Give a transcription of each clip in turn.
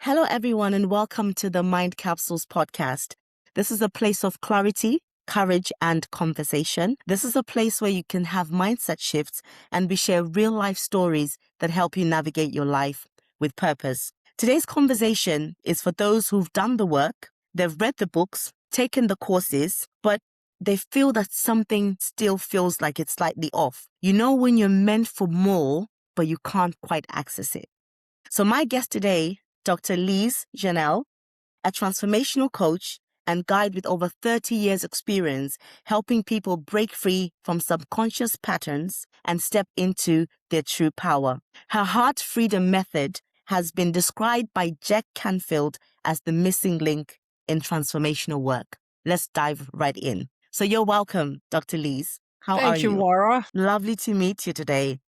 Hello, everyone, and welcome to the Mind Capsules Podcast. This is a place of clarity, courage, and conversation. This is a place where you can have mindset shifts and we share real life stories that help you navigate your life with purpose. Today's conversation is for those who've done the work, they've read the books, taken the courses, but they feel that something still feels like it's slightly off. You know when you're meant for more, but you can't quite access it. So my guest today, Dr. Lise Janelle, a transformational coach and guide with over 30 years experience helping people break free from subconscious patterns and step into their true power. Her heart freedom method has been described by Jack Canfield as the missing link in transformational work. Let's dive right in. So you're welcome, Dr. Lise. How are you? Thank you, Moira. Lovely to meet you today.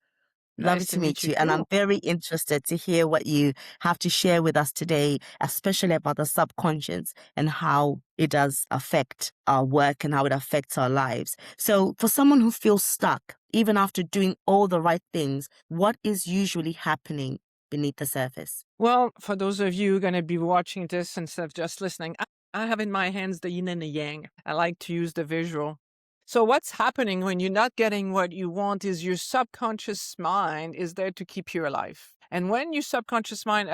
Lovely Nice to meet you. And too. I'm very interested to hear what you have to share with us today, especially about the subconscious and how it does affect our work and how it affects our lives. So for someone who feels stuck, even after doing all the right things, what is usually happening beneath the surface? Well, for those of you who are going to be watching this instead of just listening, I have in my hands the yin and the yang. I like to use the visual. So what's happening when you're not getting what you want is your subconscious mind is there to keep you alive. And when your subconscious mind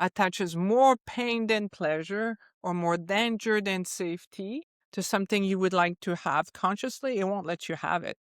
attaches more pain than pleasure or more danger than safety to something you would like to have consciously, it won't let you have it.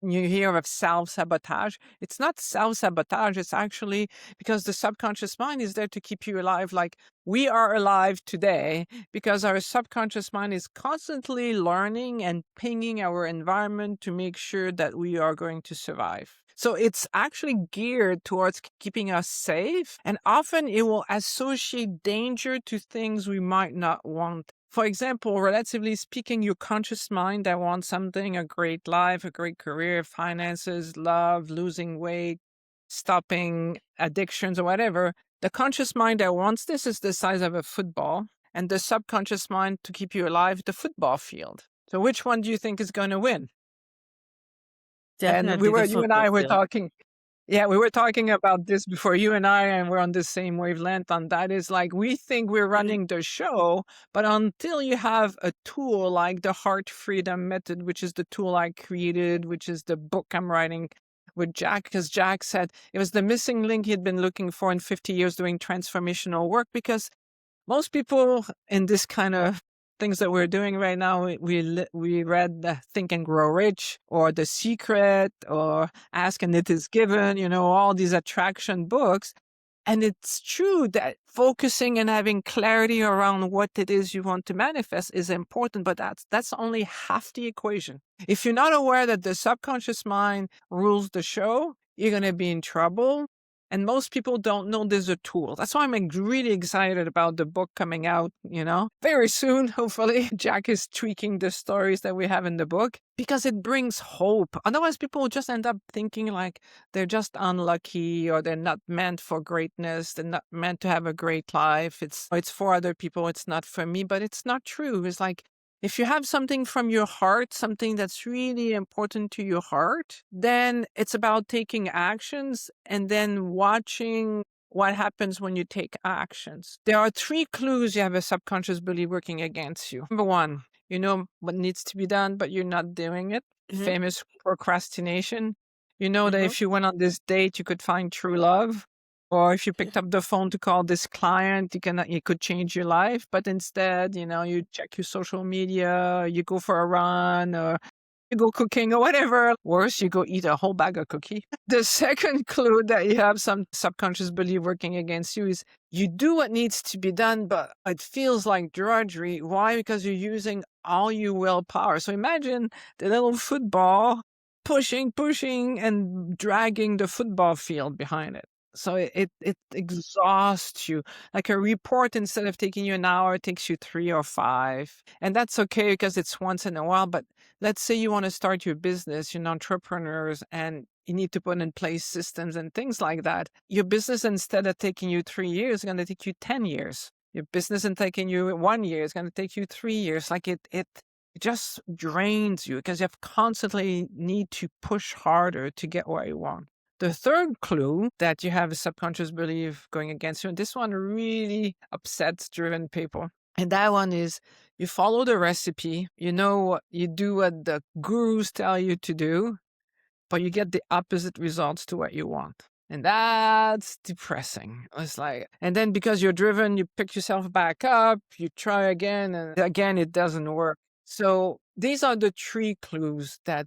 You hear of self-sabotage. It's not self-sabotage. It's actually because the subconscious mind is there to keep you alive. Like we are alive today because our subconscious mind is constantly learning and pinging our environment to make sure that we are going to survive. So it's actually geared towards keeping us safe. And often it will associate danger to things we might not want. For example, relatively speaking, your conscious mind that wants something, a great life, a great career, finances, love, losing weight, stopping addictions or whatever. The conscious mind that wants this is the size of a football, and the subconscious mind to keep you alive, the football field. So which one do you think is going to win? Definitely You and I were talking. Yeah, we were talking about this before, you and I, and we're on the same wavelength on that. Is like we think we're running the show, but until you have a tool like the Heart Freedom Method, which is the tool I created, which is the book I'm writing with Jack, because Jack said it was the missing link he'd been looking for in 50 years doing transformational work, because most people in this kind of things that we're doing right now, we read Think and Grow Rich or The Secret or Ask and It Is Given, all these attraction books. And it's true that focusing and having clarity around what it is you want to manifest is important, but that's only half the equation. If you're not aware that the subconscious mind rules the show, you're going to be in trouble. And most people don't know there's a tool. That's why I'm really excited about the book coming out, very soon, hopefully. Jack is tweaking the stories that we have in the book because it brings hope. Otherwise, people just end up thinking like they're just unlucky or they're not meant for greatness. They're not meant to have a great life. It's for other people. It's not for me, but it's not true. It's like, if you have something from your heart, something that's really important to your heart, then it's about taking actions and then watching what happens when you take actions. There are 3 clues you have a subconscious belief working against you. Number 1, you know what needs to be done, but you're not doing it. Mhm. Famous procrastination. You know that if you went on this date, you could find true love. Or if you picked up the phone to call this client, you could change your life. But instead, you check your social media, you go for a run, or you go cooking or whatever. Worse, you go eat a whole bag of cookie. The second clue that you have some subconscious belief working against you is you do what needs to be done, but it feels like drudgery. Why? Because you're using all your willpower. So imagine the little football pushing, and dragging the football field behind it. So it exhausts you. Like a report, instead of taking you an hour, it takes you 3 or 5. And that's okay because it's once in a while. But let's say you want to start your business, you're entrepreneurs, and you need to put in place systems and things like that. Your business, instead of taking you 3 years, is going to take you 10 years. Your business is taking you 1 year, is going to take you 3 years. Like it just drains you because you have constantly need to push harder to get where you want. The third clue that you have a subconscious belief going against you, and this one really upsets driven people. And that one is you follow the recipe, you do what the gurus tell you to do, but you get the opposite results to what you want. And that's depressing. It's like, and then because you're driven, you pick yourself back up, you try again, and again, it doesn't work. So these are the 3 clues that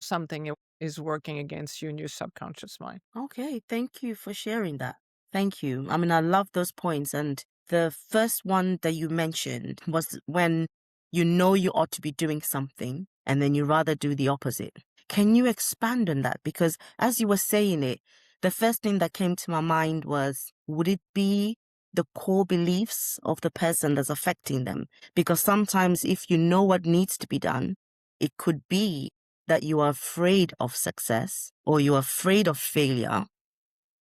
something is working against you in your subconscious mind. Okay, thank you for sharing that. Thank you. I mean, I love those points. And the first one that you mentioned was when you know you ought to be doing something and then you rather do the opposite. Can you expand on that? Because as you were saying it, the first thing that came to my mind was, would it be the core beliefs of the person that's affecting them? Because sometimes if you know what needs to be done, it could be that you are afraid of success or you're afraid of failure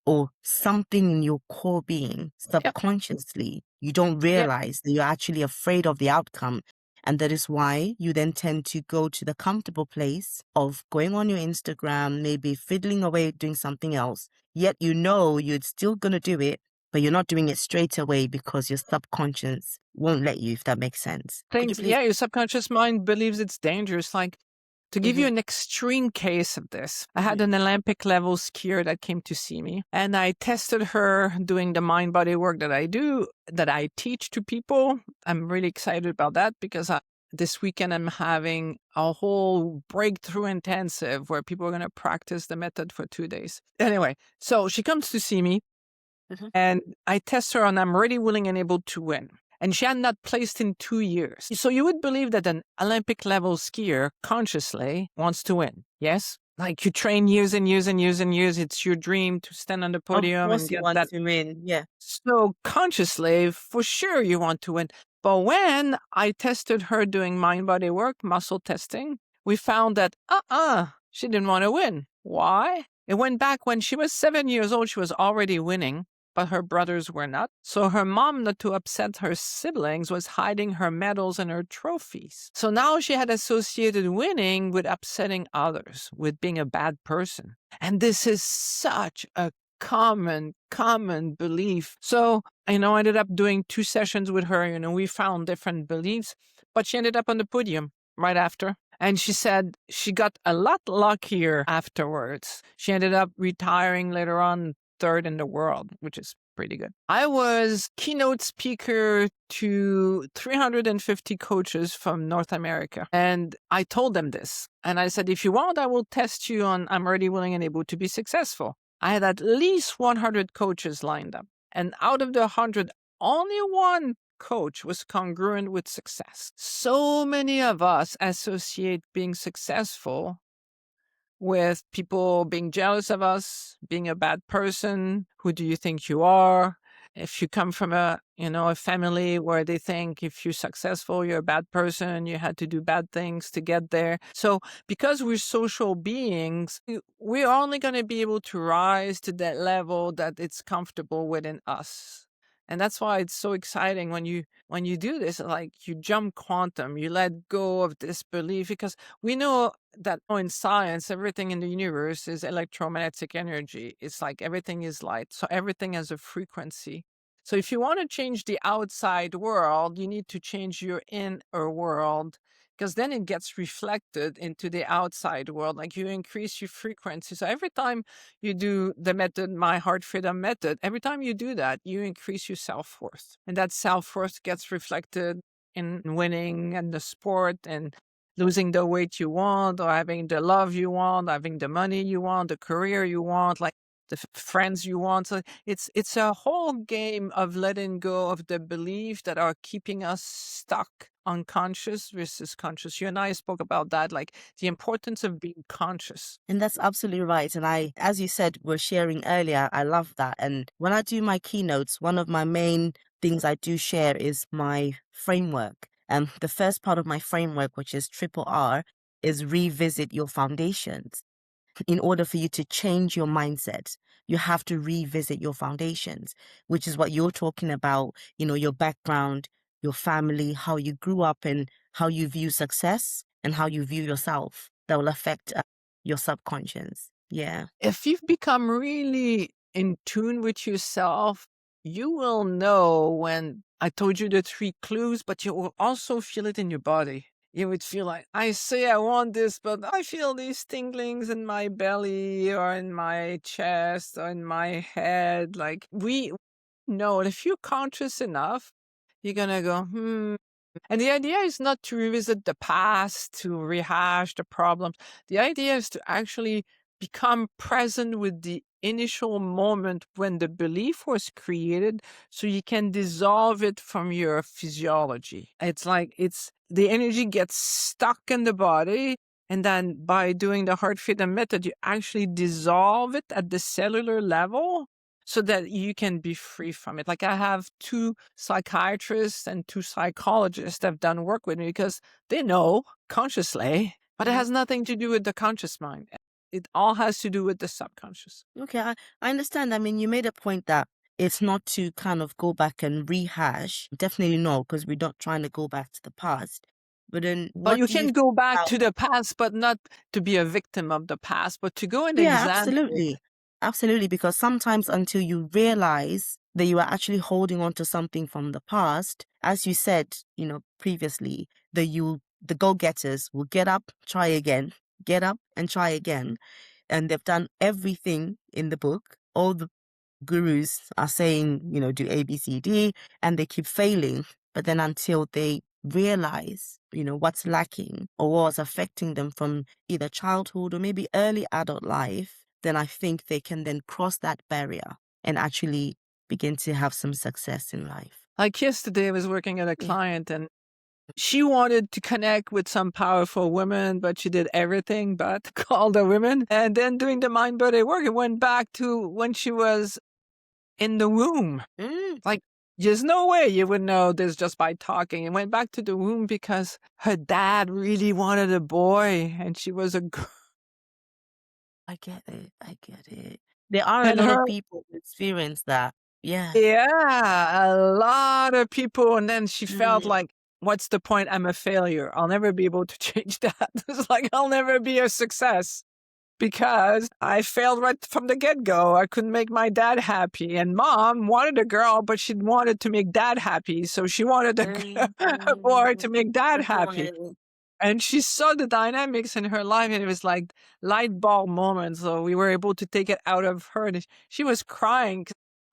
or something in your core being subconsciously. You don't realize that you're actually afraid of the outcome. And that is why you then tend to go to the comfortable place of going on your Instagram, maybe fiddling away doing something else. Yet you know you're still going to do it, but you're not doing it straight away because your subconscious won't let you, if that makes sense. Could you please? Yeah, your subconscious mind believes it's dangerous. Like, to give you an extreme case of this, I had an Olympic level skier that came to see me, and I tested her doing the mind body work that I do, that I teach to people. I'm really excited about that because this weekend I'm having a whole breakthrough intensive where people are going to practice the method for 2 days. Anyway, so she comes to see me and I test her on I'm ready, willing, and able to win. And she had not placed in 2 years. So you would believe that an Olympic level skier consciously wants to win. Yes? Like you train years and years and years and years. It's your dream to stand on the podium and get that. To win. Yeah. So consciously, for sure, you want to win. But when I tested her doing mind body work, muscle testing, we found that, she didn't want to win. Why? It went back when she was 7 years old, she was already winning, but her brothers were not. So her mom, not to upset her siblings, was hiding her medals and her trophies. So now she had associated winning with upsetting others, with being a bad person. And this is such a common belief. So, I ended up doing 2 sessions with her. We found different beliefs, but she ended up on the podium right after. And she said she got a lot luckier afterwards. She ended up retiring later on, 3rd in the world, which is pretty good. I was keynote speaker to 350 coaches from North America. And I told them this. And I said, if you want, I will test you on I'm ready, willing, and able to be successful. I had at least 100 coaches lined up. And out of the 100, only one coach was congruent with success. So many of us associate being successful with people being jealous of us, being a bad person. Who do you think you are? If you come from a family where they think if you're successful, you're a bad person, you had to do bad things to get there. So because we're social beings, we're only going to be able to rise to that level that it's comfortable within us. And that's why it's so exciting when you do this, like you jump quantum, you let go of this belief, because we know that in science, everything in the universe is electromagnetic energy. It's like everything is light. So everything has a frequency. So if you want to change the outside world, you need to change your inner world, because then it gets reflected into the outside world. Like you increase your frequency. So every time you do the method, my heart freedom method, every time you do that, you increase your self-worth. And that self-worth gets reflected in winning and the sport and losing the weight you want, or having the love you want, having the money you want, the career you want, like the friends you want. So it's a whole game of letting go of the beliefs that are keeping us stuck, unconscious versus conscious. You and I spoke about that, like the importance of being conscious. And that's absolutely right. And as you said, we're sharing earlier, I love that. And when I do my keynotes, one of my main things I do share is my framework. And the first part of my framework, which is RRR, is revisit your foundations. In order for you to change your mindset, you have to revisit your foundations, which is what you're talking about, your background, your family, how you grew up, and how you view success and how you view yourself. That will affect your subconscious. Yeah. If you've become really in tune with yourself, you will know when I told you the 3 clues, but you will also feel it in your body. You would feel like, I say I want this, but I feel these tinglings in my belly or in my chest or in my head. Like, we know that if you're conscious enough, you're going to go, And the idea is not to revisit the past, to rehash the problems. The idea is to actually become present with the initial moment when the belief was created so you can dissolve it from your physiology. It's like the energy gets stuck in the body. And then by doing the heart freedom method, you actually dissolve it at the cellular level so that you can be free from it. Like, I have 2 psychiatrists and 2 psychologists that have done work with me because they know consciously, but it Hmm. has nothing to do with the conscious mind. It all has to do with the subconscious. Okay, I understand. I mean, you made a point that it's not to kind of go back and rehash. Definitely no, because we're not trying to go back to the past. But then But what you do you can think go back about? to the past, but not to be a victim of the past, but to go and Yeah, examine it. absolutely. Absolutely. Because sometimes until you realize that you are actually holding on to something from the past, as you said, previously, the go-getters will get up, try again, get up and try again. And they've done everything in the book. All the gurus are saying, do A, B, C, D, and they keep failing. But then until they realize, what's lacking or what's affecting them from either childhood or maybe early adult life, then I think they can then cross that barrier and actually begin to have some success in life. Like yesterday, I was working at a Yeah. client and she wanted to connect with some powerful women, but she did everything but call the women. And then doing the mind body work, it went back to when she was in the womb. Mm. Like, there's no way you would know this just by talking. It went back to the womb because her dad really wanted a boy and she was a girl. I get it. I get it. There are a And lot of her, people who experience that. Yeah. yeah, a lot of people. And then she felt Mm. like, what's the point? I'm a failure. I'll never be able to change that. It's like, I'll never be a success because I failed right from the get-go. I couldn't make my dad happy. And mom wanted a girl, but she wanted to make dad happy. So she wanted a boy to make dad The happy. point. And she saw the dynamics in her life, and it was like light bulb moments. So we were able to take it out of her. And she was crying.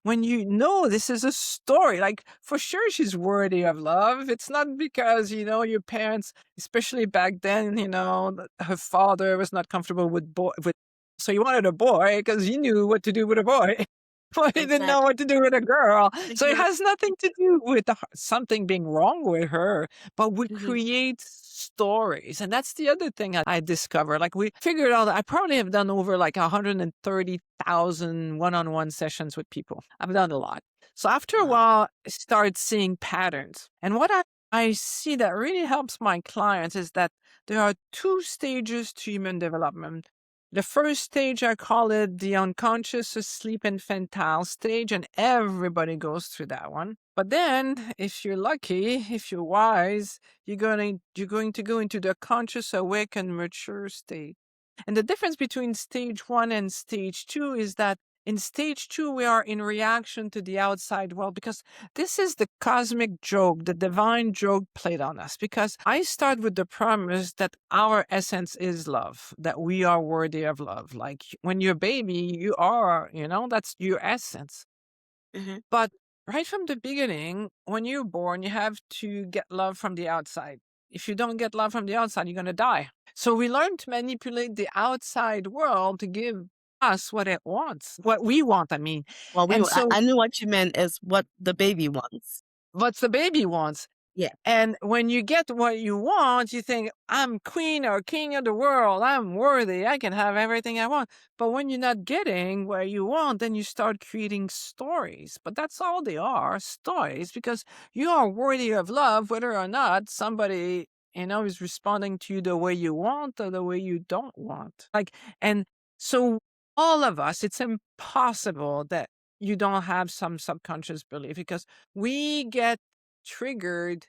When you know this is a story, like for sure she's worthy of love. It's not because, your parents, especially back then, her father was not comfortable with, so he wanted a boy because he knew what to do with a boy. But he didn't know Exactly. what to do with a girl. So it Mhm, has nothing to do with something being wrong with her, but we mhm. create stories. And that's the other thing I discovered. Like, we figured out that I probably have done over like 130,000 one-on-one sessions with people. I've done a lot. So after a Wow. while, I start seeing patterns. And what I see that really helps my clients is that there are 2 stages to human development. The first stage, I call it the unconscious asleep infantile stage, and everybody goes through that one. But then, if you're lucky, if you're wise, you're going to go into the conscious, awake, and mature state. And the difference between stage 1 and stage 2 is that in stage 2, we are in reaction to the outside world because this is the cosmic joke, the divine joke played on us. Because I start with the premise that our essence is love, that we are worthy of love. Like, when you're a baby, you are, that's your essence. Mhm. But right from the beginning, when you're born, you have to get love from the outside. If you don't get love from the outside, you're going to die. So we learn to manipulate the outside world to give us what it wants, what we want, I mean. Well, And I so knew what you meant is what the baby wants. what's the baby wants? Yeah. And when you get what you want, you think, I'm queen or king of the world. I'm worthy. I can have everything I want. But when you're not getting what you want, then you start creating stories. But that's all they are, stories, because you are worthy of love, whether or not somebody, is responding to you the way you want or the way you don't want. And so all of us, it's impossible that you don't have some subconscious belief because we get triggered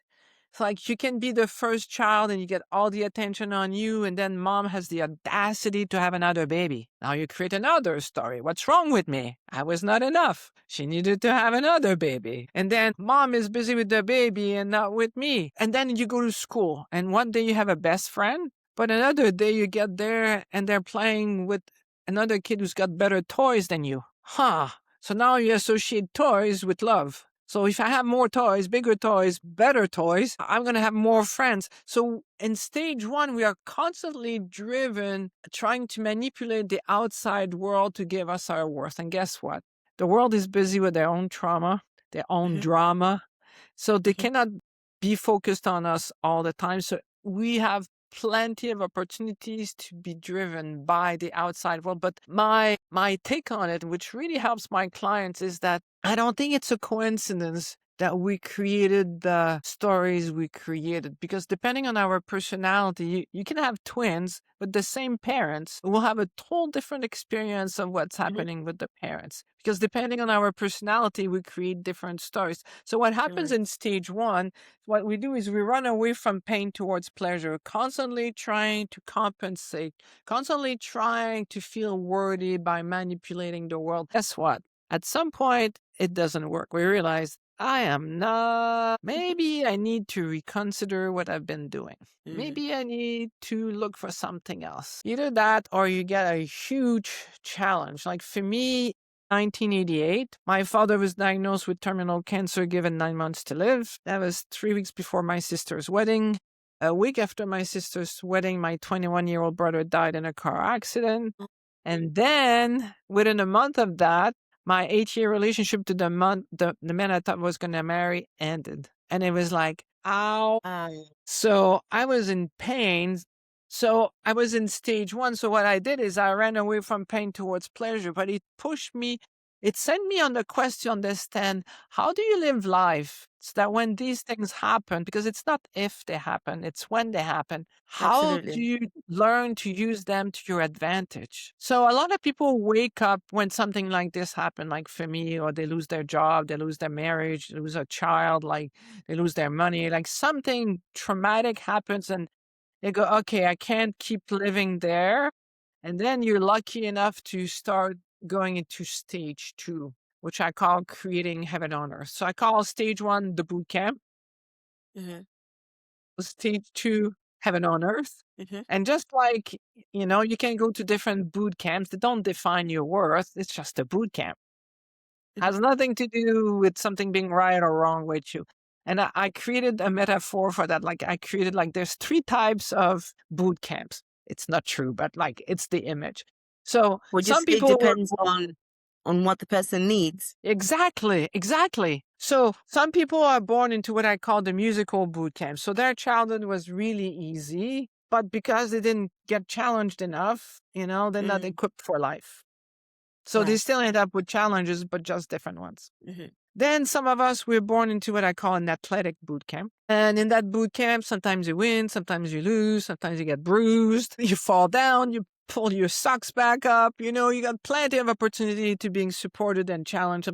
It's like you can be the first child and you get all the attention on you, and then mom has the audacity to have another baby. Now you create another story. What's wrong with me? I was not enough. She needed to have another baby. And then mom is busy with the baby and not with me. And then you go to school, and one day you have a best friend, but another day you get there and they're playing with another kid who's got better toys than you. So now you associate toys with love. So if I have more toys, bigger toys, better toys, I'm going to have more friends. So in stage 1, we are constantly driven, trying to manipulate the outside world to give us our worth. And guess what? The world is busy with their own trauma, their own drama. So they cannot be focused on us all the time. So we have plenty of opportunities to be driven by the outside world. But my take on it, which really helps my clients, is that I don't think it's a coincidence that we created the stories we created, because depending on our personality, you can have twins with the same parents who will have a total different experience of what's happening with the parents, because depending on our personality, we create different stories. So what happens in stage 1, what we do is we run away from pain towards pleasure, constantly trying to compensate, constantly trying to feel worthy by manipulating the world. Guess what? At some point, it doesn't work. We realize I am not. Maybe I need to reconsider what I've been doing. Maybe I need to look for something else. Either that or you get a huge challenge. Like for me, 1988, my father was diagnosed with terminal cancer given 9 months to live. That was 3 weeks before my sister's wedding. A week after my sister's wedding, my 21-year-old brother died in a car accident. And then within a month of that, my 8-year relationship to the man I thought was going to marry ended. And it was like, ow. So I was in pain. So I was in stage 1. So what I did is I ran away from pain towards pleasure, but it pushed me. It sent me on the quest to understand, how do you live life so that when these things happen, because it's not if they happen, it's when they happen, how do you learn to use them to your advantage? So a lot of people wake up when something like this happens, like for me, or they lose their job, they lose their marriage, they lose a child, like they lose their money, like something traumatic happens and they go, okay, I can't keep living there. And then you're lucky enough to start going into stage 2, which I call creating heaven on earth. So I call stage 1 the boot camp, stage 2 heaven on earth. And just like, you can go to different boot camps that don't define your worth. It's just a boot camp. Has nothing to do with something being right or wrong with you. And I created a metaphor for that. Like I created, like, there's 3 types of boot camps. It's not true, but like it's the image. So some people it depends on what the person needs. Exactly. So some people are born into what I call the musical boot camp. So their childhood was really easy, but because they didn't get challenged enough, they're not equipped for life. So they still end up with challenges, but just different ones. Then some of us, we're born into what I call an athletic boot camp. And in that boot camp, sometimes you win, sometimes you lose, sometimes you get bruised, you fall down, you pull your socks back up, you got plenty of opportunity to being supported and challenged,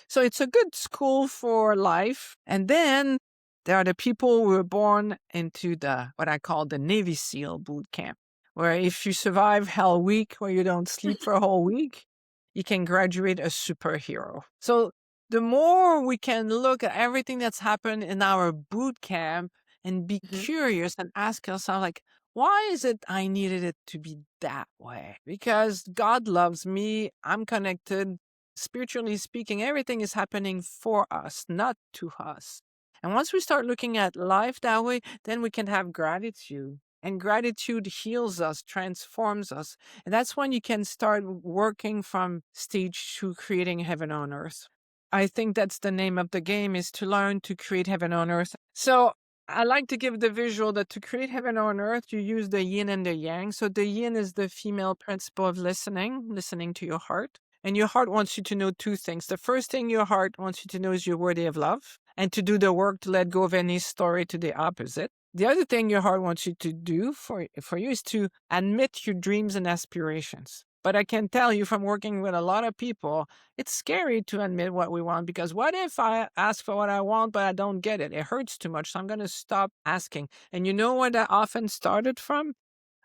So it's a good school for life. And then there are the people who are born into what I call the Navy SEAL boot camp, where if you survive Hell Week, where you don't sleep for a whole week, you can graduate a superhero. So the more we can look at everything that's happened in our boot camp and be curious and ask ourselves, like, why is it I needed it to be that way? Because God loves me. I'm connected. Spiritually speaking, everything is happening for us, not to us. And once we start looking at life that way, then we can have gratitude. And gratitude heals us, transforms us. And that's when you can start working from stage 2, creating heaven on earth. I think that's the name of the game, is to learn to create heaven on earth. So I like to give the visual that to create heaven on earth, you use the yin and the yang. So the yin is the female principle of listening to your heart. And your heart wants you to know 2 things. The first thing your heart wants you to know is you're worthy of love, and to do the work to let go of any story to the opposite. The other thing your heart wants you to do for you is to admit your dreams and aspirations. But I can tell you from working with a lot of people, it's scary to admit what we want, because what if I ask for what I want, but I don't get it? It hurts too much. So I'm going to stop asking. And you know where that often started from?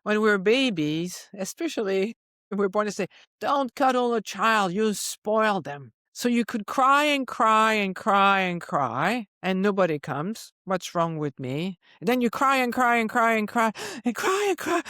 When we were babies, especially when we were born, to say, don't cuddle a child, you spoil them. So you could cry and cry and cry and cry, and nobody comes. What's wrong with me? And then you cry and cry and cry and cry and cry and cry.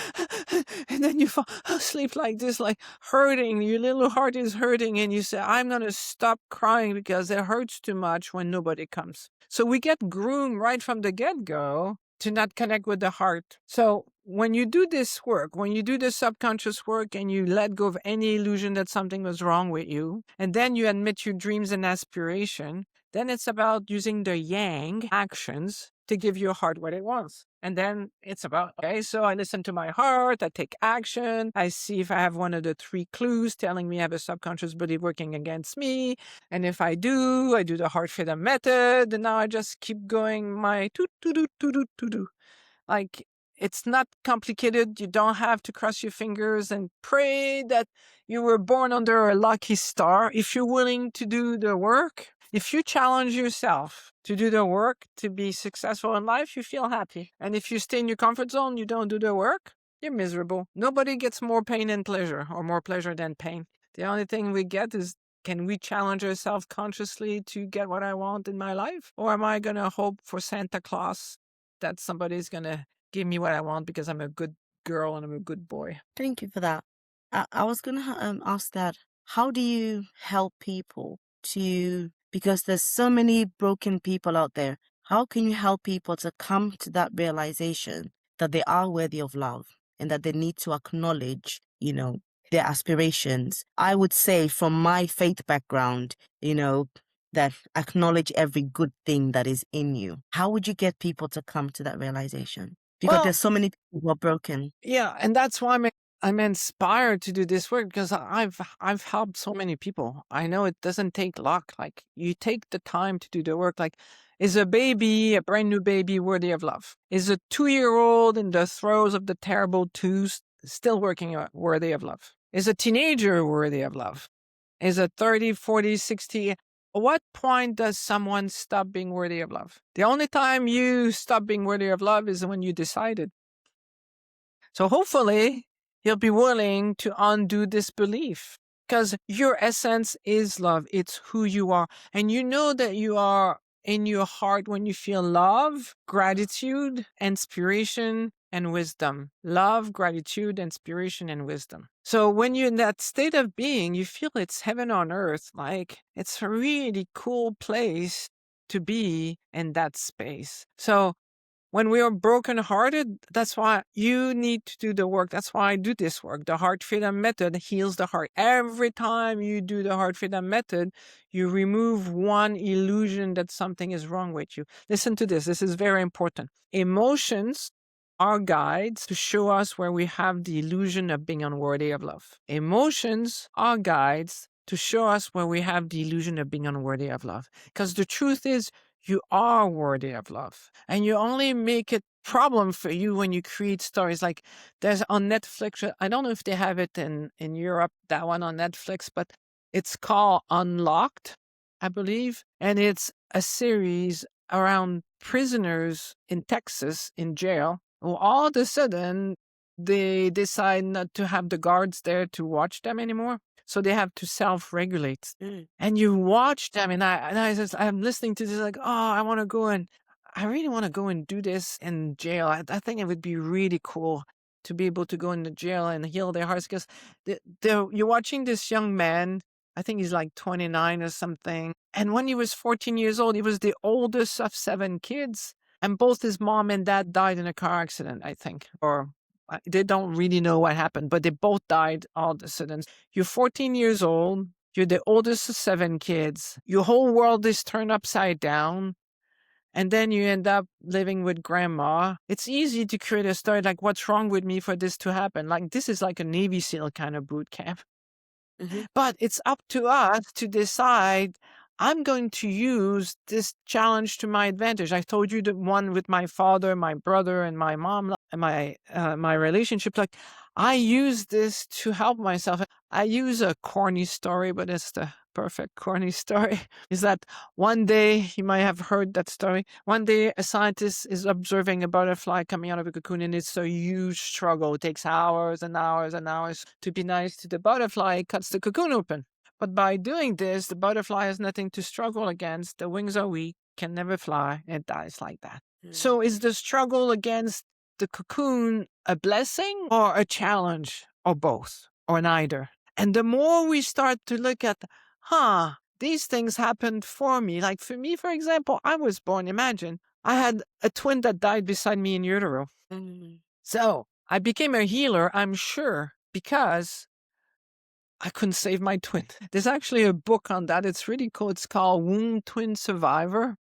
And then you fall asleep like this, like hurting. Your little heart is hurting. And you say, I'm going to stop crying because it hurts too much when nobody comes. So we get groomed right from the get-go to not connect with the heart. So when you do this work, when you do the subconscious work and you let go of any illusion that something was wrong with you, and then you admit your dreams and aspiration, then it's about using the yang actions to give your heart what it wants. And then it's about, okay, so I listen to my heart, I take action, I see if I have one of the 3 clues telling me I have a subconscious belief working against me. And if I do the heart freedom method, and now I just keep going my to-do. Like, it's not complicated. You don't have to cross your fingers and pray that you were born under a lucky star. If you're willing to do the work, if you challenge yourself to do the work to be successful in life, you feel happy. And if you stay in your comfort zone, you don't do the work, you're miserable. Nobody gets more pain than pleasure, or more pleasure than pain. The only thing we get is, can we challenge ourselves consciously to get what I want in my life? Or am I going to hope for Santa Claus that somebody's going to give me what I want because I'm a good girl and I'm a good boy? Thank you for that. I was going to ask that, how do you help people to, because there's so many broken people out there, how can you help people to come to that realization that they are worthy of love and that they need to acknowledge, their aspirations? I would say, from my faith background, that acknowledge every good thing that is in you. How would you get people to come to that realization? Because there's so many people who are broken. Yeah, and that's why I'm inspired to do this work, because I've helped so many people. I know it doesn't take luck. Like, you take the time to do the work. Like, is a brand new baby, worthy of love? Is a 2-year-old in the throes of the terrible twos still worthy of love? Is a teenager worthy of love? Is a 30, 40, 60? At what point does someone stop being worthy of love? The only time you stop being worthy of love is when you decided. So hopefully you'll be willing to undo this belief, because your essence is love. It's who you are. And you know that you are in your heart when you feel love, gratitude, inspiration, and wisdom. Love, gratitude, inspiration, and wisdom. So when you're in that state of being, you feel it's heaven on earth. Like, it's a really cool place to be in that space. So when we are brokenhearted, that's why you need to do the work. That's why I do this work. The heart freedom method heals the heart. Every time you do the heart freedom method, you remove one illusion that something is wrong with you. Listen to this. This is very important. Emotions are guides to show us where we have the illusion of being unworthy of love. Emotions are guides to show us where we have the illusion of being unworthy of love. Because the truth is, you are worthy of love. And you only make it problem for you when you create stories. Like, there's on Netflix, I don't know if they have it in Europe, that one on Netflix, but it's called Unlocked, I believe. And it's a series around prisoners in Texas in jail who all of a sudden they decide not to have the guards there to watch them anymore. So they have to self-regulate. And you watch them, and I'm listening to this like, I really want to go and do this in jail. I think it would be really cool to be able to go into jail and heal their hearts, because you're watching this young man. I think he's like 29 or something. And when he was 14 years old, he was the oldest of 7 kids. And both his mom and dad died in a car accident, I think, or they don't really know what happened, but they both died all of a sudden. You're 14 years old. You're the oldest of 7 kids. Your whole world is turned upside down. And then you end up living with grandma. It's easy to create a story like, what's wrong with me for this to happen? Like, this is like a Navy SEAL kind of boot camp. But it's up to us to decide, I'm going to use this challenge to my advantage. I told you the one with my father, my brother, and my mom, and my relationship. Like, I use this to help myself. I use a corny story, but it's the perfect corny story. Is that one day, you might have heard that story. One day, a scientist is observing a butterfly coming out of a cocoon, and it's a huge struggle. It takes hours and hours and hours to be nice to the butterfly. It cuts the cocoon open. But by doing this, the butterfly has nothing to struggle against. The wings are weak, can never fly, and dies like that. So is the struggle against the cocoon a blessing or a challenge or both or neither? And the more we start to look at, these things happened for me. Like for me, for example, I was born, imagine, I had a twin that died beside me in utero. So I became a healer, I'm sure, because I couldn't save my twin. There's actually a book on that. It's really cool. It's called Womb Twin Survivor.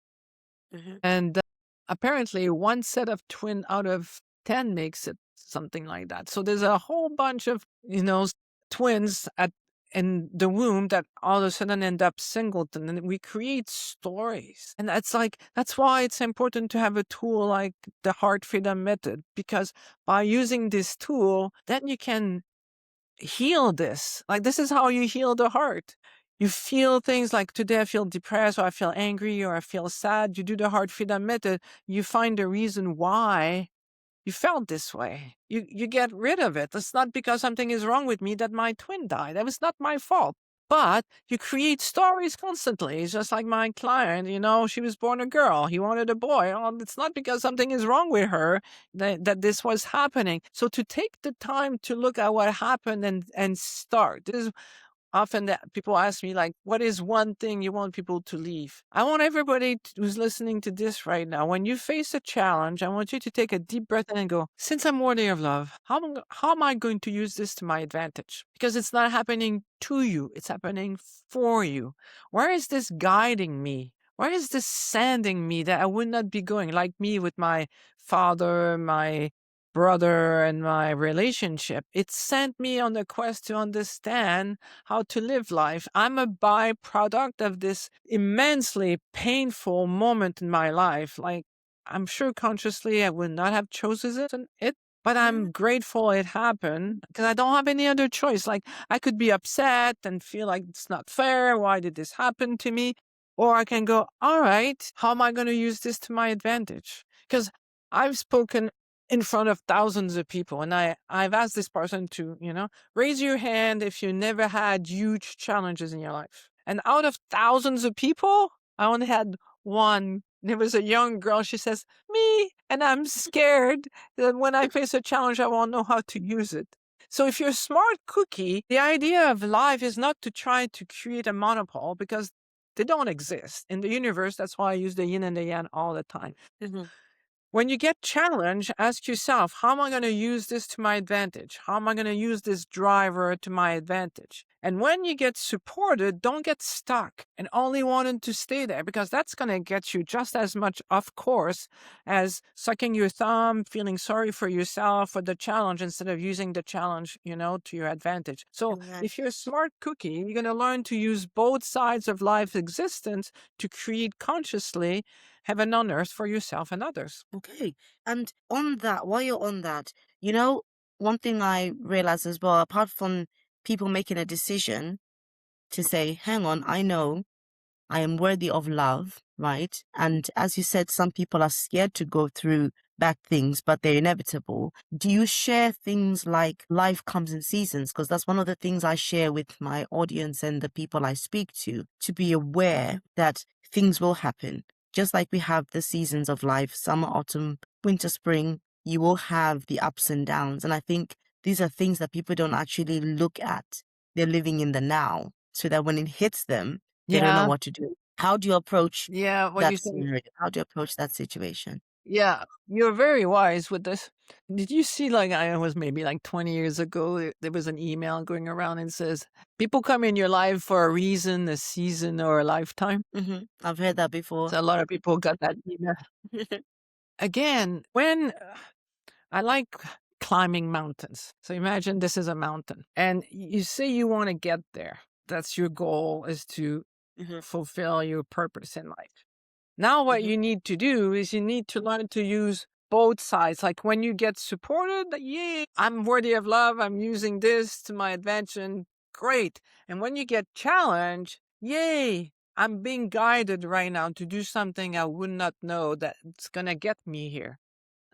And apparently one set of twin out of 10 makes it, something like that. So there's a whole bunch of, twins in the womb that all of a sudden end up singleton, and we create stories. And that's why it's important to have a tool like the Heart Freedom Method, because by using this tool, then you can heal this. Like, this is how you heal the heart. You feel things like, today I feel depressed, or I feel angry, or I feel sad. You do the Heart Freedom Method. You find the reason why you felt this way. You get rid of it. It's not because something is wrong with me that my twin died. That was not my fault. But you create stories constantly. It's just like my client, she was born a girl. He wanted a boy. Oh, it's not because something is wrong with her that this was happening. So to take the time to look at what happened and start. This is often that people ask me, like, what is one thing you want people to leave? I want everybody who's listening to this right now, when you face a challenge, I want you to take a deep breath in and go, since I'm worthy of love, how am I going to use this to my advantage? Because it's not happening to you, it's happening for you. Where is this guiding me? Where is this sending me that I would not be going? Like me with my father, my brother, and my relationship. It sent me on a quest to understand how to live life. I'm a byproduct of this immensely painful moment in my life. Like, I'm sure consciously I would not have chosen it, but I'm grateful it happened because I don't have any other choice. Like, I could be upset and feel like it's not fair. Why did this happen to me? Or I can go, all right, how am I going to use this to my advantage? Because I've spoken in front of thousands of people, and I've asked this person to, raise your hand if you never had huge challenges in your life. And out of thousands of people, I only had one. There was a young girl. She says, me, and I'm scared that when I face a challenge, I won't know how to use it. So if you're a smart cookie, the idea of life is not to try to create a monopole, because they don't exist in the universe. That's why I use the yin and the yang all the time. When you get challenged, ask yourself, how am I going to use this to my advantage? How am I going to use this driver to my advantage? And when you get supported, don't get stuck and only wanting to stay there, because that's going to get you just as much off course as sucking your thumb, feeling sorry for yourself for the challenge instead of using the challenge, to your advantage. So if you're a smart cookie, you're going to learn to use both sides of life's existence to create consciously heaven on earth for yourself and others. Okay. And on that, while you're on that, one thing I realized as well, apart from people making a decision to say, hang on, I know I am worthy of love, right? And as you said, some people are scared to go through bad things, but they're inevitable. Do you share things like life comes in seasons? Because that's one of the things I share with my audience and the people I speak to be aware that things will happen. Just like we have the seasons of life, summer, autumn, winter, spring, you will have the ups and downs. And I think these are things that people don't actually look at. They're living in the now, so that when it hits them, they don't know what to do. How do you approach that scenario? How do you approach that situation? Yeah, you're very wise with this. Did you see, like, I was maybe like 20 years ago, there was an email going around and says, people come in your life for a reason, a season, or a lifetime? I've heard that before. So a lot of people got that email. Again, when I like climbing mountains. So imagine this is a mountain and you say you want to get there. That's your goal, is to fulfill your purpose in life. Now what you need to do is you need to learn to use both sides. Like when you get supported, yay, I'm worthy of love. I'm using this to my advantage. Great. And when you get challenged, yay, I'm being guided right now to do something I would not know that it's going to get me here.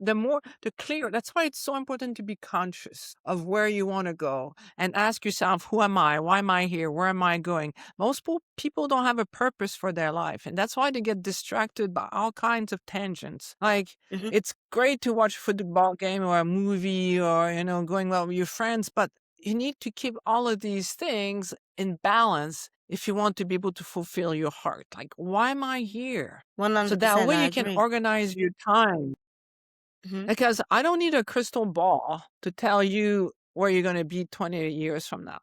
The clearer. That's why it's so important to be conscious of where you want to go and ask yourself, who am I? Why am I here? Where am I going? Most people don't have a purpose for their life. And that's why they get distracted by all kinds of tangents. Like, Mhm. it's great to watch a football game or a movie or, going out with your friends, but you need to keep all of these things in balance if you want to be able to fulfill your heart. Like, why am I here? So that 100%, way I you can agree. organize your time. Mhm. Because I don't need a crystal ball to tell you where you're going to be 20 years from now.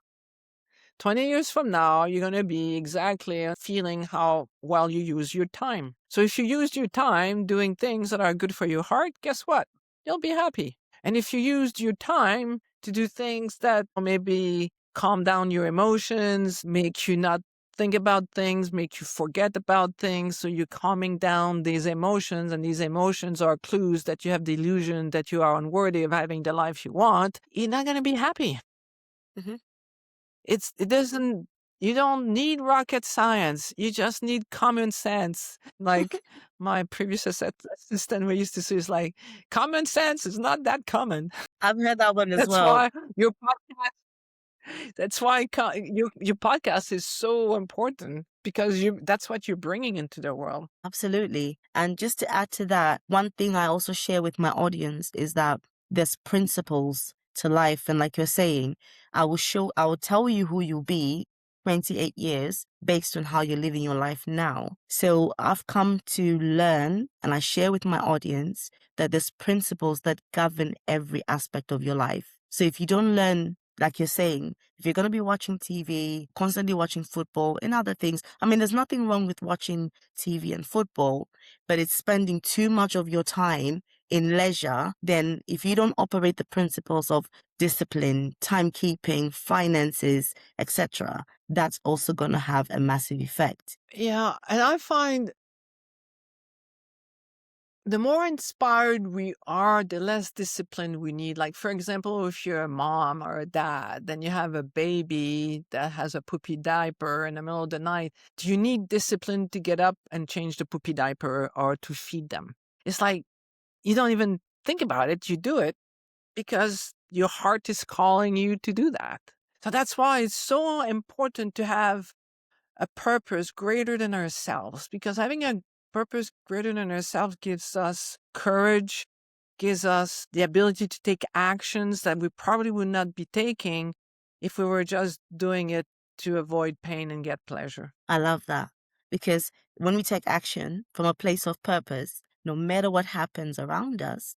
20 years from now, you're going to be exactly feeling how well you use your time. So if you used your time doing things that are good for your heart, guess what? You'll be happy. And if you used your time to do things that maybe calm down your emotions, make you not think about things, make you forget about things, so you're calming down these emotions, and these emotions are clues that you have the illusion that you are unworthy of having the life you want, you're not going to be happy. Mhm. It doesn't, you don't need rocket science. You just need common sense. Like my previous assistant we used to say is like, common sense is not that common. I've heard that one as That's well. why your podcast, that's why your podcast is so important, because that's what you're bringing into the world. Absolutely. And just to add to that, one thing I also share with my audience is that there's principles to life. And like you're saying, I will tell you who you'll be 28 years based on how you're living your life now. So I've come to learn, and I share with my audience, that there's principles that govern every aspect of your life. So if you don't learn, like you're saying, if you're going to be watching TV, constantly watching football and other things, I mean, there's nothing wrong with watching TV and football, but it's spending too much of your time in leisure. Then if you don't operate the principles of discipline, timekeeping, finances, etc., that's also going to have a massive effect. Yeah, and I find the more inspired we are, the less discipline we need. Like, for example, if you're a mom or a dad, then you have a baby that has a poopy diaper in the middle of the night. Do you need discipline to get up and change the poopy diaper or to feed them? It's like you don't even think about it. You do it because your heart is calling you to do that. So that's why it's so important to have a purpose greater than ourselves, because having a purpose greater than ourselves gives us courage, gives us the ability to take actions that we probably would not be taking if we were just doing it to avoid pain and get pleasure. I love that, because when we take action from a place of purpose, no matter what happens around us,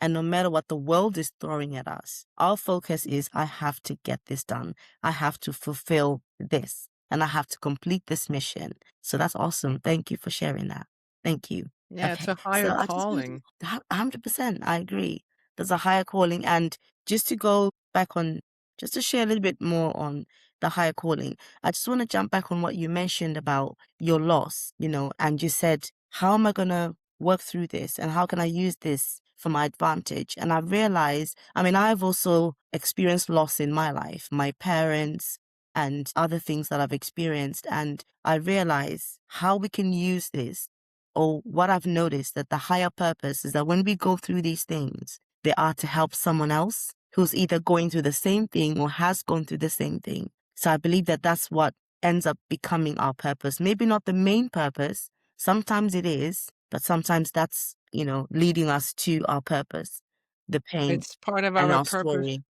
and no matter what the world is throwing at us, our focus is, I have to get this done. I have to fulfill this, and I have to complete this mission. So that's awesome. Thank you for sharing that. Thank you. Yeah, it's Okay. a So higher I just want calling. to, 100%, I agree. There's a higher calling. And just to go back on, just to share a little bit more on the higher calling, I just want to jump back on what you mentioned about your loss, and you said, how am I going to work through this, and how can I use this for my advantage? And I've realized, I mean, I've also experienced loss in my life, my parents and other things that I've experienced. And I realize how we can use this, or what I've noticed, that the higher purpose is that when we go through these things, they are to help someone else who's either going through the same thing or has gone through the same thing. So I believe that that's what ends up becoming our purpose. Maybe not the main purpose. Sometimes it is, but sometimes that's, leading us to our purpose, the pain It's part of and our our purpose. story.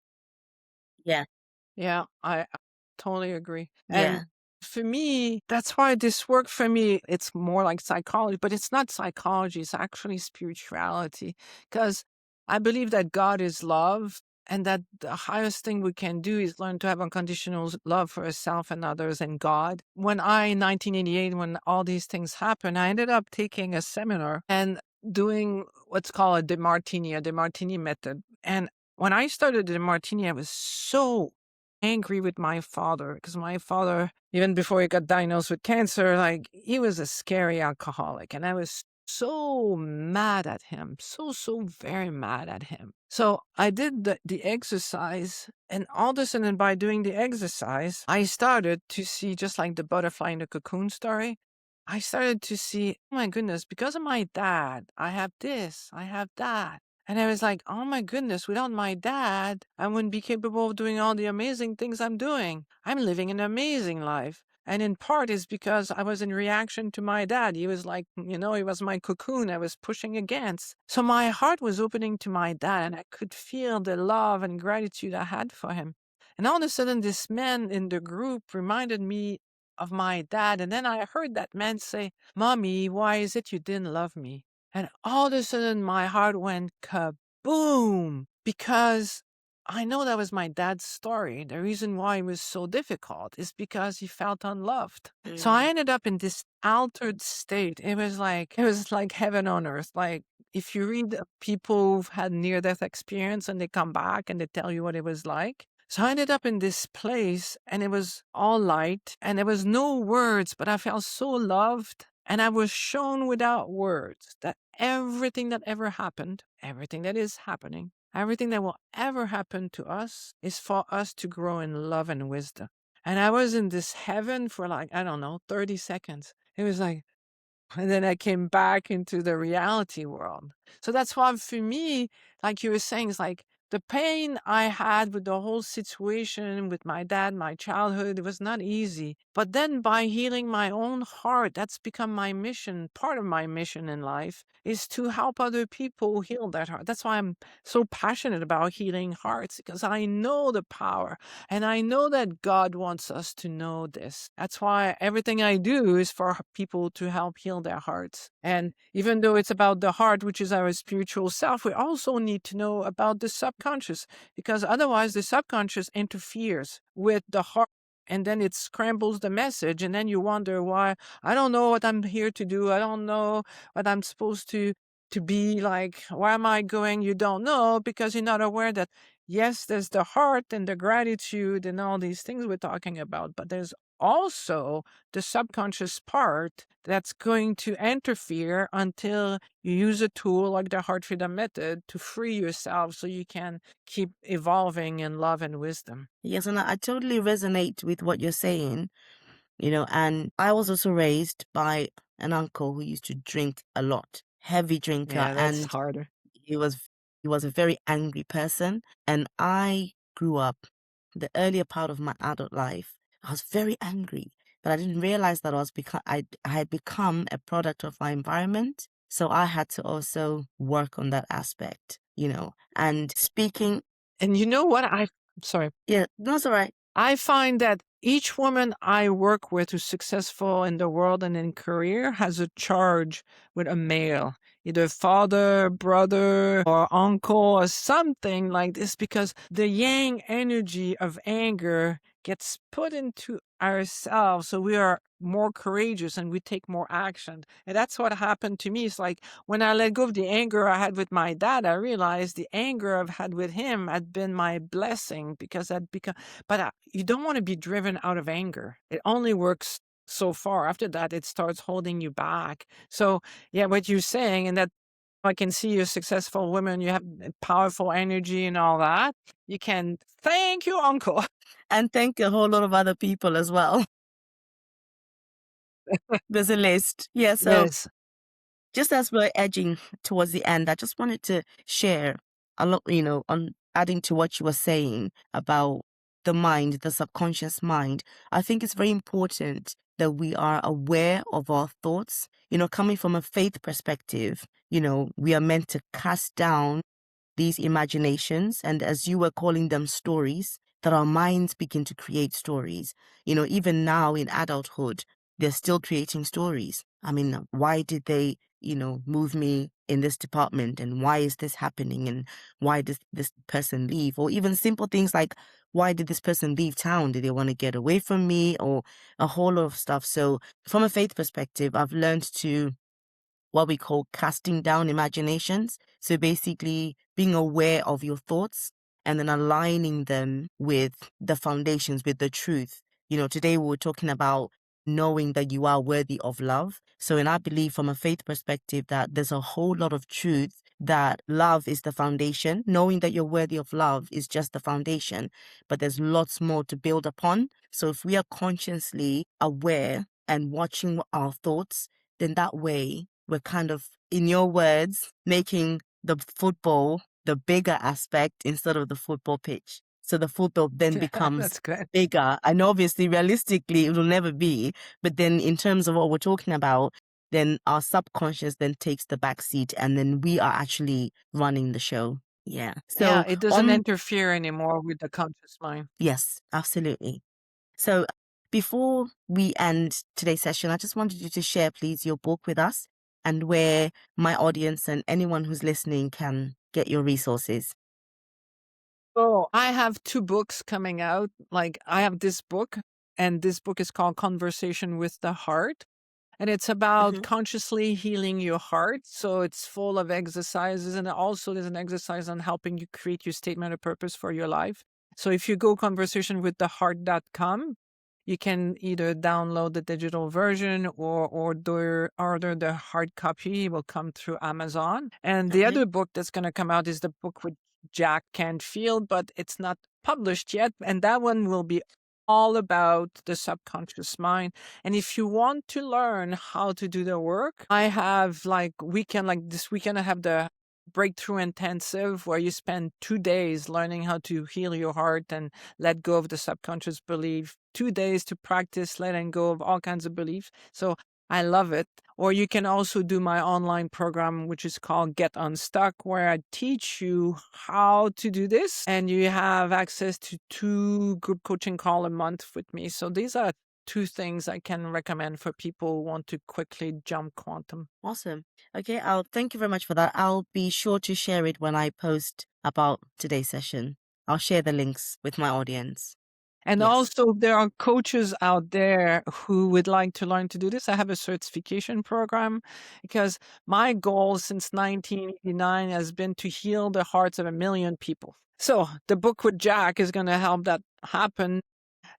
Yeah, Yeah, I totally agree. And yeah. for me, that's why this work for me, it's more like psychology, but it's not psychology, it's actually spirituality. Because I believe that God is love, and that the highest thing we can do is learn to have unconditional love for ourselves and others and God. In 1988, when all these things happened, I ended up taking a seminar and doing what's called a DeMartini method. And when I started the Martini, I was so angry with my father, because my father, even before he got diagnosed with cancer, like, he was a scary alcoholic. And I was so mad at him, so very mad at him. So I did the exercise, and all of a sudden, by doing the exercise, I started to see, just like the butterfly in the cocoon story, I started to see, oh my goodness, because of my dad, I have this, I have that. And I was like, oh my goodness, without my dad, I wouldn't be capable of doing all the amazing things I'm doing. I'm living an amazing life. And in part is because I was in reaction to my dad. He was like, he was my cocoon I was pushing against. So my heart was opening to my dad, and I could feel the love and gratitude I had for him. And all of a sudden, this man in the group reminded me of my dad. And then I heard that man say, Mommy, why is it you didn't love me? And all of a sudden, my heart went kaboom, because I know that was my dad's story. The reason why it was so difficult is because he felt unloved. So I ended up in this altered state. It was like heaven on earth. Like, if you read people who've had near-death experience and they come back and they tell you what it was like. So I ended up in this place, and it was all light, and there was no words, but I felt so loved. And I was shown without words that everything that ever happened, everything that is happening, everything that will ever happen to us is for us to grow in love and wisdom. And I was in this heaven for, like, I don't know, 30 seconds. It was like, and then I came back into the reality world. So that's why, for me, like you were saying, it's like the pain I had with the whole situation with my dad, my childhood, it was not easy. But then by healing my own heart, that's become my mission. Part of my mission in life is to help other people heal that heart. That's why I'm so passionate about healing hearts, because I know the power, and I know that God wants us to know this. That's why everything I do is for people to help heal their hearts. And even though it's about the heart, which is our spiritual self, we also need to know about the subconscious, because otherwise the subconscious interferes with the heart, and then it scrambles the message, and then you wonder why. I don't know what I'm here to do. I don't know what I'm supposed to be like. Where am I going? You don't know, because you're not aware that, yes, there's the heart and the gratitude and all these things we're talking about, but there's also the subconscious part that's going to interfere until you use a tool like the heart freedom method to free yourself so you can keep evolving in love and wisdom. Yes, and I totally resonate with what you're saying, and I was also raised by an uncle who used to drink a lot, heavy drinker, Yeah, that's and harder. he was a very angry person. And I grew up, the earlier part of my adult life, I was very angry, but I didn't realize that I had become a product of my environment. So I had to also work on that aspect, and speaking. And you know what? Sorry. Yeah, that's all right. I find that each woman I work with who's successful in the world and in career has a charge with a male, either father, brother, or uncle, or something like this, because the yang energy of anger gets put into ourselves. So we are more courageous and we take more action. And that's what happened to me. It's like when I let go of the anger I had with my dad, I realized the anger I've had with him had been my blessing, because I'd become. But you don't want to be driven out of anger. It only works so far. After that, it starts holding you back. So, yeah, what you're saying, and that I can see you're a successful woman, you have powerful energy and all that. You can thank your uncle. And thank a whole lot of other people as well. There's a list. Yeah, so Yes. just as we're edging towards the end, I just wanted to share a lot, on adding to what you were saying about the mind, the subconscious mind. I think it's very important that we are aware of our thoughts. Coming from a faith perspective, we are meant to cast down these imaginations, and as you were calling them, stories, that our minds begin to create stories. Even now in adulthood, they're still creating stories. I mean, why did they, move me in this department, and why is this happening, and why does this person leave? Or even simple things like, why did this person leave town? Did they want to get away from me? Or a whole lot of stuff. So from a faith perspective, I've learned to what we call casting down imaginations. So basically being aware of your thoughts and then aligning them with the foundations, with the truth. Today we were talking about knowing that you are worthy of love. So, and I believe from a faith perspective that there's a whole lot of truth that love is the foundation. Knowing that you're worthy of love is just the foundation, but there's lots more to build upon. So if we are consciously aware and watching our thoughts, then that way we're kind of, in your words, making the football the bigger aspect instead of the football pitch. So the football then becomes That's good. bigger. And obviously, realistically, it will never be. But then in terms of what we're talking about, then our subconscious then takes the back seat and then we are actually running the show. Yeah. Yeah, So it doesn't interfere anymore with the conscious mind. yes, absolutely. So before we end today's session, I just wanted you to share, please, your book with us and where my audience and anyone who's listening can get your resources. Oh, I have 2 books coming out. Like, I have this book, and this book is called Conversation with the Heart. And it's about consciously healing your heart. So it's full of exercises. And also there's an exercise on helping you create your statement of purpose for your life. So if you go conversationwiththeheart.com, you can either download the digital version or order the hard copy. It will come through Amazon. And the other book that's going to come out is the book with Jack Canfield, but it's not published yet. And that one will be all about the subconscious mind. And if you want to learn how to do the work, I have like this weekend, I have the breakthrough intensive where you spend 2 days learning how to heal your heart and let go of the subconscious belief. 2 days to practice letting go of all kinds of beliefs. So I love it. Or you can also do my online program, which is called Get Unstuck, where I teach you how to do this. And you have access to 2 group coaching calls a month with me. So these are 2 things I can recommend for people who want to quickly jump quantum. Awesome. Okay, thank you very much for that. I'll be sure to share it when I post about today's session. I'll share the links with my audience. And Yes. also, there are coaches out there who would like to learn to do this. I have a certification program because my goal since 1989 has been to heal the hearts of 1 million people. So the book with Jack is going to help that happen.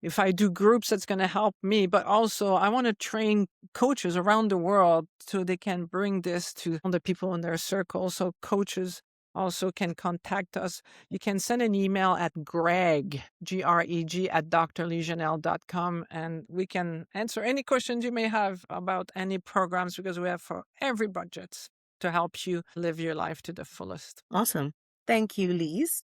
If I do groups, that's going to help me. But also, I want to train coaches around the world so they can bring this to the people in their circle. So coaches also can contact us. You can send an email at Greg, Greg, at drlisejanelle.com, and we can answer any questions you may have about any programs because we have for every budget to help you live your life to the fullest. Awesome. Thank you, Lise.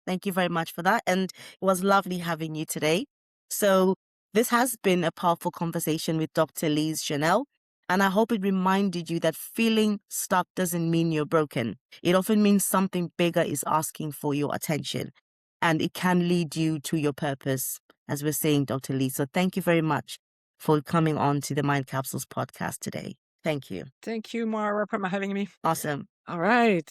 Thank you very much for that. And it was lovely having you today. So this has been a powerful conversation with Dr. Lise Janelle. And I hope it reminded you that feeling stuck doesn't mean you're broken. It often means something bigger is asking for your attention. And it can lead you to your purpose, as we're saying, Dr. Lise. So thank you very much for coming on to the Mind Capsules podcast today. Thank you. Thank you, Moira, for having me. Awesome. All right.